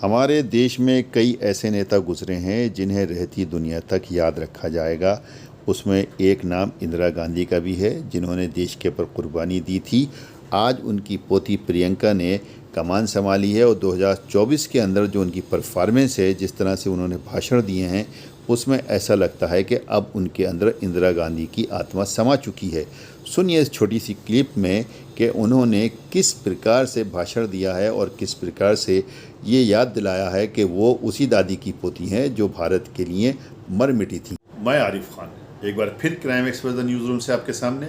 हमारे देश में कई ऐसे नेता गुजरे हैं जिन्हें रहती दुनिया तक याद रखा जाएगा। उसमें एक नाम इंदिरा गांधी का भी है, जिन्होंने देश के पर कुर्बानी दी थी। आज उनकी पोती प्रियंका ने कमान संभाली है और 2024 के अंदर जो उनकी परफॉर्मेंस है, जिस तरह से उन्होंने भाषण दिए हैं, उसमें ऐसा लगता है कि अब उनके अंदर इंदिरा गांधी की आत्मा समा चुकी है। सुनिए इस छोटी सी क्लिप में कि उन्होंने किस प्रकार से भाषण दिया है और किस प्रकार से ये याद दिलाया है कि वो उसी दादी की पोती हैं जो भारत के लिए मर मिटी थी। मैं आरिफ खान एक बार फिर crime express the news room से आपके सामने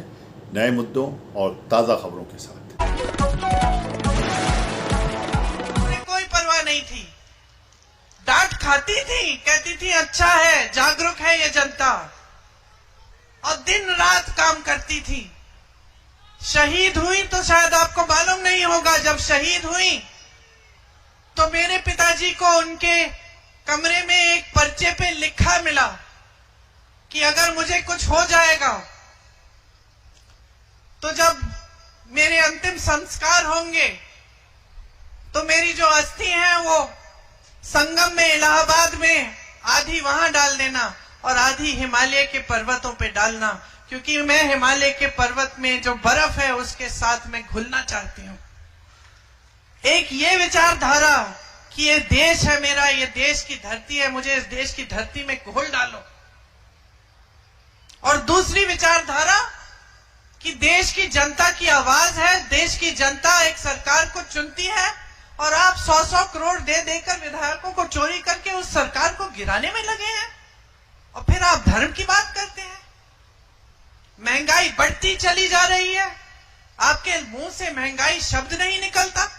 नए मुद्दों और ताज़ा खबरों के साथ। कोई परवाह नहीं थी, डांट खाती थी, कहती थी अच्छा है, जागरूक है ये जनता, और दिन रात काम करती थी। शहीद हुई तो शायद आपको मालूम नहीं होगा, जब शहीद हुई तो मेरे पिताजी को उनके कमरे में एक पर्चे पे लिखा मिला कि अगर मुझे कुछ हो जाएगा तो जब मेरे अंतिम संस्कार होंगे तो मेरी जो अस्थि है वो संगम में इलाहाबाद में आधी वहां डाल देना और आधी हिमालय के पर्वतों पे डालना, क्योंकि मैं हिमालय के पर्वत में जो बर्फ है उसके साथ में घुलना चाहती हूँ। एक ये विचारधारा कि ये देश है मेरा, ये देश की धरती है, मुझे इस देश की धरती में घोल डालो। और दूसरी विचारधारा कि देश की जनता की आवाज है, देश की जनता एक सरकार को चुनती है और आप 100-100 करोड़ दे देकर विधायकों को चोरी करके उस सरकार को गिराने में लगे हैं, और फिर आप धर्म की बात करते हैं। महंगाई बढ़ती चली जा रही है, आपके मुंह से महंगाई शब्द नहीं निकलता।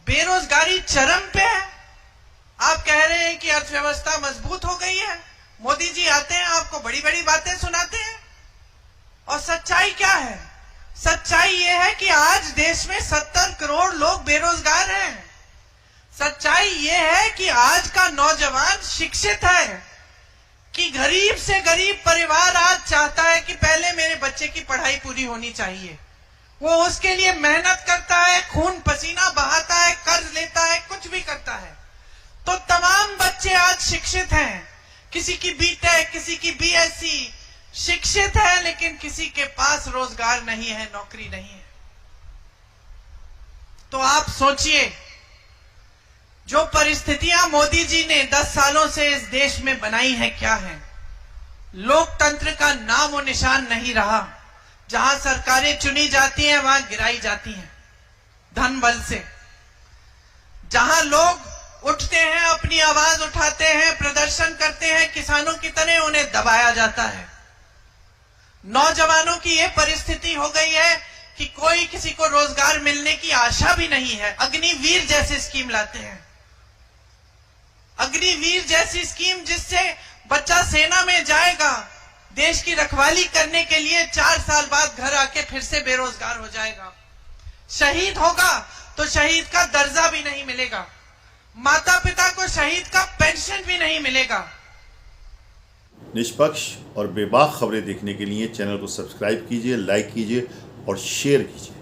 बेरोजगारी चरम पे है, आप कह रहे हैं कि अर्थव्यवस्था मजबूत हो गई है। मोदी जी आते हैं, आपको बड़ी बड़ी बातें सुनाते हैं, और सच्चाई क्या है? सच्चाई ये है कि आज देश में 70 करोड़ लोग बेरोजगार हैं। सच्चाई ये है कि आज का नौजवान शिक्षित है, कि गरीब से गरीब परिवार आज चाहता है कि पहले मेरे बच्चे की पढ़ाई पूरी होनी चाहिए। वो उसके लिए मेहनत करता है, खून पसीना बहाता है, कर्ज लेता है, कुछ भी करता है। तो तमाम बच्चे आज शिक्षित हैं, किसी की बीटेक, किसी की बीएससी, शिक्षित है, लेकिन किसी के पास रोजगार नहीं है, नौकरी नहीं है। तो आप सोचिए, जो परिस्थितियां मोदी जी ने 10 सालों से इस देश में बनाई है क्या है? लोकतंत्र का नामो निशान नहीं रहा। जहां सरकारें चुनी जाती हैं वहां गिराई जाती हैं धन बल से। जहां लोग उठते हैं, अपनी आवाज उठाते हैं, प्रदर्शन करते हैं, किसानों की तरह उन्हें दबाया जाता है। नौजवानों की यह परिस्थिति हो गई है कि कोई किसी को रोजगार मिलने की आशा भी नहीं है। अग्निवीर जैसी स्कीम लाते हैं, अग्निवीर जैसी स्कीम जिससे बच्चा सेना में जाएगा, देश की रखवाली करने के लिए 4 साल बाद घर आके फिर से बेरोजगार हो जाएगा। शहीद होगा तो शहीद का दर्जा भी नहीं मिलेगा, माता पिता को शहीद का पेंशन भी नहीं मिलेगा। निष्पक्ष और बेबाक खबरें देखने के लिए चैनल को सब्सक्राइब कीजिए, लाइक कीजिए और शेयर कीजिए।